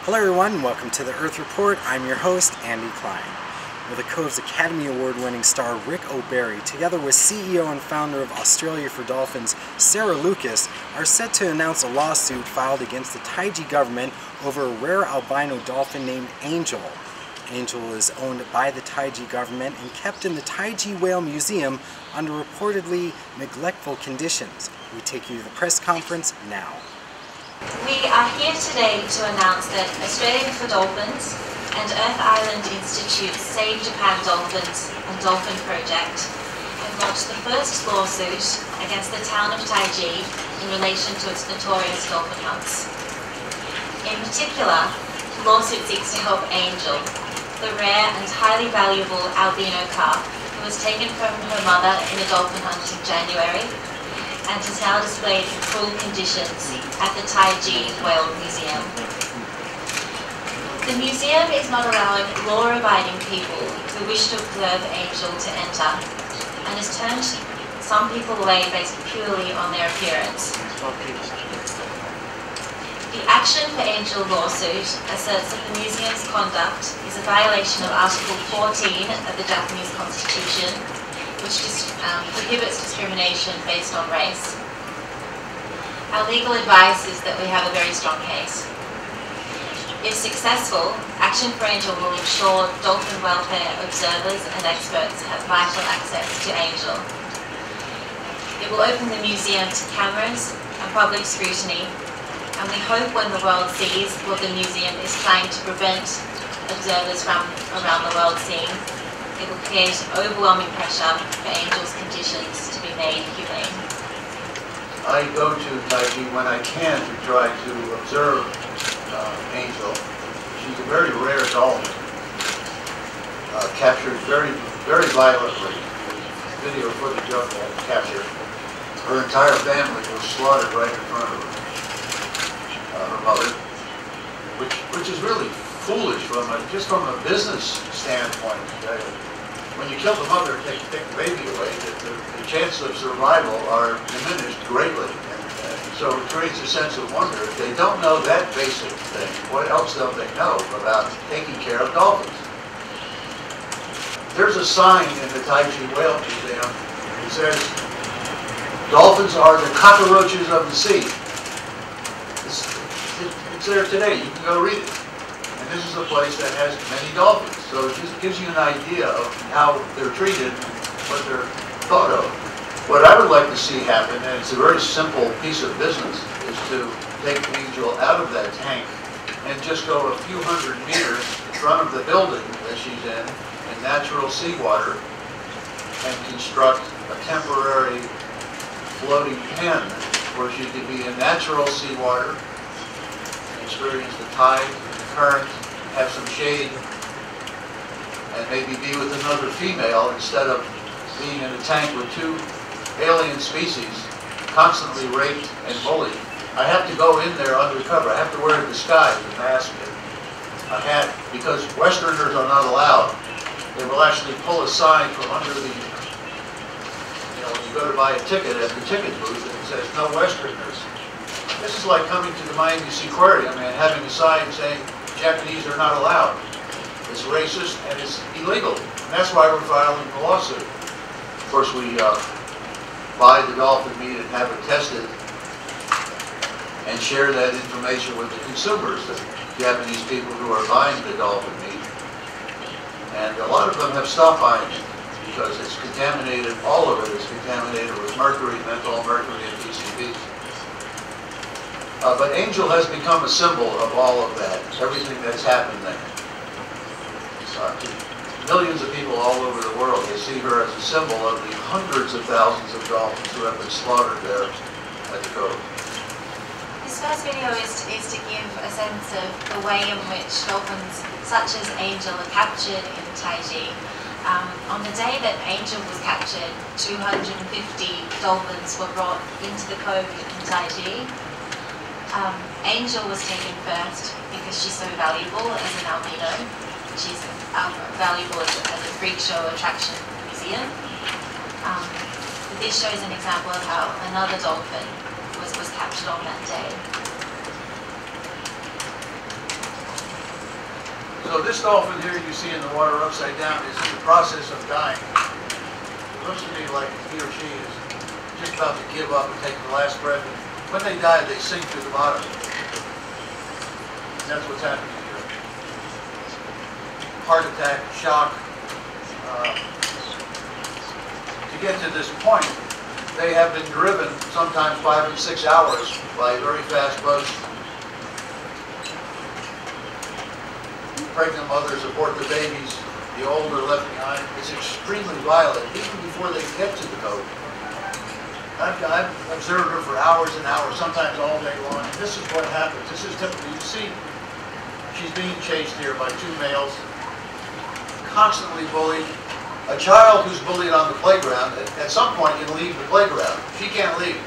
Hello everyone, welcome to the Earth Report. I'm your host, Andy Klein. Well, the Cove's Academy Award-winning star Rick O'Barry, together with CEO and founder of Australia for Dolphins, Sarah Lucas, are set to announce a lawsuit filed against the Taiji government over a rare albino dolphin named Angel. Angel is owned by the Taiji government and kept in the Taiji Whale Museum under reportedly neglectful conditions. We take you to the press conference now. We are here today to announce that Australia for Dolphins and Earth Island Institute's Save Japan Dolphins and Dolphin Project have launched the first lawsuit against the town of Taiji in relation to its notorious dolphin hunts. In particular, the lawsuit seeks to help Angel, the rare and highly valuable albino calf who was taken from her mother in a dolphin hunt in January and is now displayed in cruel conditions at the Taiji Whale Museum. The museum is not allowing law-abiding people who wish to observe Angel to enter and has turned some people away based purely on their appearance. The Action for Angel lawsuit asserts that the museum's conduct is a violation of Article 14 of the Japanese Constitution, which prohibits discrimination based on race. Our legal advice is that we have a very strong case. If successful, Action for Angel will ensure dolphin welfare observers and experts have vital access to Angel. It will open the museum to cameras and public scrutiny, and we hope when the world sees what the museum is trying to prevent observers from around the world seeing, it will create overwhelming pressure for Angel's conditions to be made humane. I go to Taiji when I can to try to observe Angel. She's a very rare dolphin, captured very violently. Video footage of that captured. Her entire family was slaughtered right in front of her mother, which is really foolish just from a business standpoint. When you kill the mother and take the baby away, the chances of survival are diminished greatly. And so it creates a sense of wonder. If they don't know that basic thing, what else don't they know about taking care of dolphins? There's a sign in the Taiji Whale Museum that says, "Dolphins are the cockroaches of the sea." It's there today. You can go read it. And this is a place that has many dolphins. So it just gives you an idea of how they're treated, what they're thought of. What I would like to see happen, and it's a very simple piece of business, is to take Angel out of that tank and just go a few hundred meters in front of the building that she's in natural seawater, and construct a temporary floating pen where she could be in natural seawater, experience the tide, the current, have some shade, and maybe be with another female instead of being in a tank with two alien species constantly raped and bullied. I have to go in there undercover. I have to wear a disguise, a mask, and a hat, because Westerners are not allowed. They will actually pull a sign from under the, when you go to buy a ticket at the ticket booth, and it says, "No Westerners." This is like coming to the Miami Seaquarium and having a sign saying Japanese are not allowed. It's racist and it's illegal. And that's why we're filing the lawsuit. Of course, we buy the dolphin meat and have it tested and share that information with the consumers, the Japanese people who are buying the dolphin meat. And a lot of them have stopped buying it because it's contaminated, all of it is contaminated with mercury, menthol mercury, and PCBs. But Angel has become a symbol of all of that, everything that's happened there. Millions of people all over the world, they see her as a symbol of the hundreds of thousands of dolphins who have been slaughtered there at the Cove. This first video is to give a sense of the way in which dolphins such as Angel are captured in Taiji. On the day that Angel was captured, 250 dolphins were brought into the Cove in Taiji. Angel was taken first because she's so valuable as an albino. She's valuable as a freak show attraction in the museum. But this shows an example of how another dolphin was captured on that day. So this dolphin here you see in the water upside down is in the process of dying. It looks to me like he or she is just about to give up and take the last breath. And when they die, they sink to the bottom. And that's what's happening here. Heart attack, shock. To get to this point, they have been driven sometimes 5 and 6 hours by very fast boats. Pregnant mothers abort the babies, the old are left behind. It's extremely violent, even before they get to the Cove. I've observed her for hours and hours, sometimes all day long, and this is what happens. This is typical. You see, she's being chased here by 2 males, constantly bullied. A child who's bullied on the playground, at some point can leave the playground. She can't leave.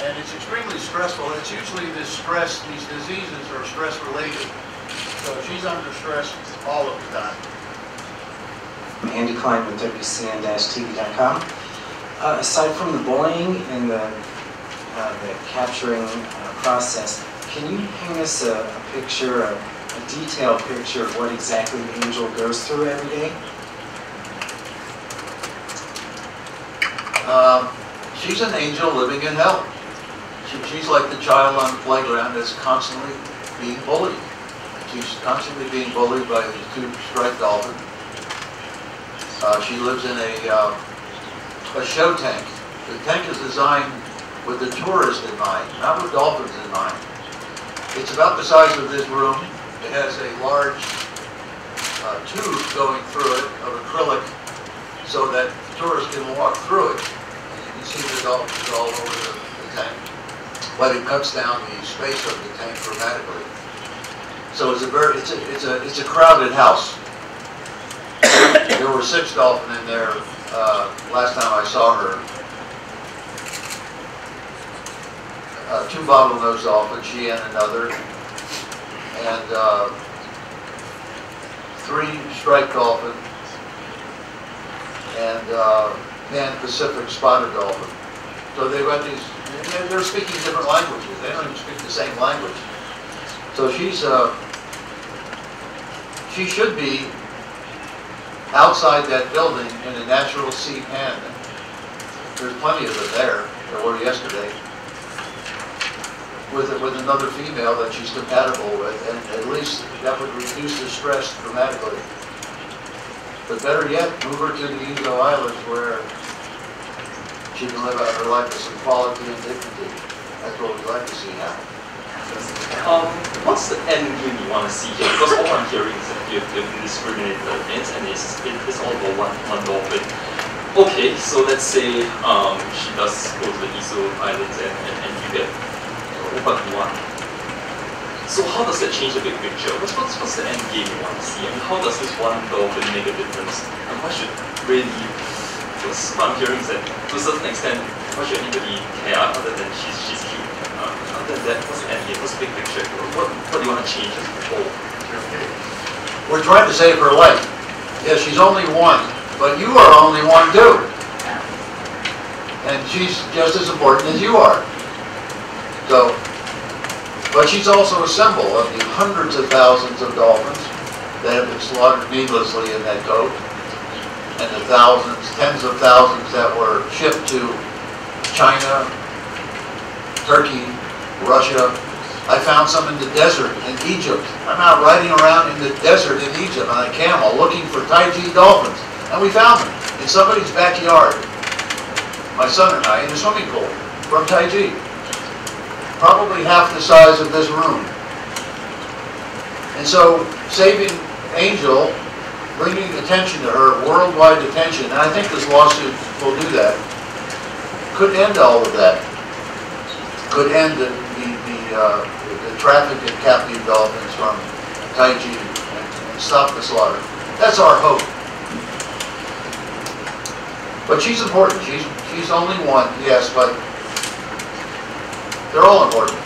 And it's extremely stressful. It's usually this stress, these diseases are stress-related. So she's under stress all of the time. I'm Andy Klein with WCN-tv.com. Aside from the bullying and the capturing process, can you paint us a picture, a detailed picture of what exactly Angel goes through every day? She's an angel living in hell. She's like the child on the playground that's constantly being bullied. She's constantly being bullied by these 2 striped dolphins. She lives in a show tank. The tank is designed with the tourist in mind, not with dolphins in mind. It's about the size of this room. It has a large tube going through it of acrylic so that tourists can walk through it. And you can see the dolphins all over the tank. But it cuts down the space of the tank dramatically. So it's a crowded house. There were 6 dolphins in there last time I saw her. 2 bottlenose dolphins, she and another, and 3 striped dolphins, and Pan-Pacific spotted dolphin. So they've got these. They're speaking different languages. They don't even speak the same language. So she should be outside that building in a natural sea pen. There's plenty of it there. There were yesterday. With another female that she's compatible with, and at least that would reduce the stress dramatically. But better yet, move her to the Indo Islands where she can live out her life with some quality and dignity. That's what we'd like to see happen. What's the end game you want to see here? Because all I'm hearing is that you have indiscriminate dolphins, and it's all about one dolphin. Okay, so let's say she does go to the Indo Islands and you get but one. So how does that change the big picture? What's the end game you want to see? I mean, how does this one dolphin make a difference? And why should really, because what I'm hearing is that to a certain extent, why should anybody care other than she's cute? Other than that, what's the end game? What's the big picture? What do you want to change as a whole? We're trying to save her life. Yes, she's only one, but you are only one too. And she's just as important as you are. So, but she's also a symbol of the hundreds of thousands of dolphins that have been slaughtered needlessly in that cove, and the thousands, tens of thousands that were shipped to China, Turkey, Russia. I found some in the desert in Egypt. I'm out riding around in the desert in Egypt on a camel looking for Taiji dolphins, and we found them in somebody's backyard. My son and I in a swimming pool from Taiji. Probably half the size of this room. And so saving Angel, bringing attention to her, worldwide attention, and I think this lawsuit will do that, could end all of that. Could end the traffic in captive dolphins from Taiji and stop the slaughter. That's our hope. But she's important. She's only one, yes, but they're all important.